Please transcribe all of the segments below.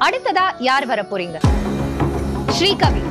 அடுத்ததா யார் வர போறீங்க? ஸ்ரீகவி.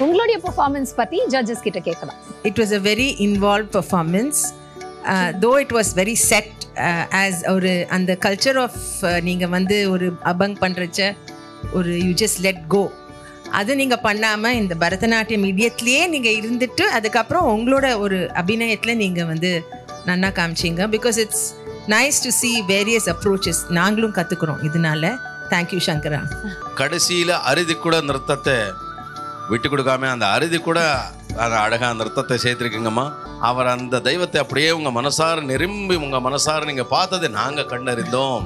உங்களுடைய பெர்ஃபார்மன்ஸ் பத்தி ஜட்ஜஸ் கிட்ட கேட்கலாம். It was a very involved performance, though it was very set as ஒரு அந்த கல்ச்சர் ஆஃப் நீங்கள் வந்து ஒரு அபங் பண்ணுறச்ச ஒரு யூ ஜஸ்ட் லெட் கோ, அது நீங்கள் பண்ணாமல் இந்த பரதநாட்டியம் இடியத்துலேயே நீங்கள் இருந்துட்டு அதுக்கப்புறம் உங்களோட ஒரு அபிநயத்தில் நீங்கள் வந்து நன்னா காமிச்சிங்க. Because it's nice to see various approaches. நாங்களும் கற்றுக்குறோம் இதனால. தேங்க்யூ சங்கரா. கடைசியில் அறுதி கூட நிறுத்தத்தை விட்டு கொடுக்காம அந்த அறுதி கூட அந்த அழகாக நிறுத்தத்தை சேர்த்துருக்கீங்கம்மா. அவர் அந்த தெய்வத்தை அப்படியே உங்கள் மனசார நிரம்பி உங்கள் மனசார நீங்கள் பார்த்ததை நாங்கள் கண்டறிந்தோம்.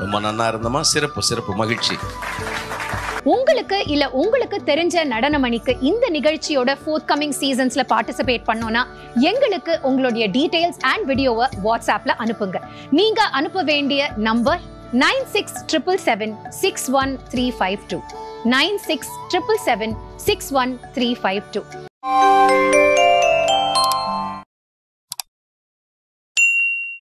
ரொம்ப நன்னா இருந்தோமா. சிறப்பு சிறப்பு மகிழ்ச்சி. உங்களுக்கு இல்ல உங்களுக்கு தெரிஞ்ச நடனமணிக்கு இந்த நிகழ்ச்சியோட ஃபோர்த் கமிங் சீசன்ஸ்ல பார்ட்டிசிபேட் பண்ணோம்னா எங்களுக்கு உங்களுடைய டீடைல்ஸ் அண்ட் வீடியோவை வாட்ஸ்அப்ல அனுப்புங்க. நீங்க அனுப்ப வேண்டிய நம்பர் 9677761352 9677761352.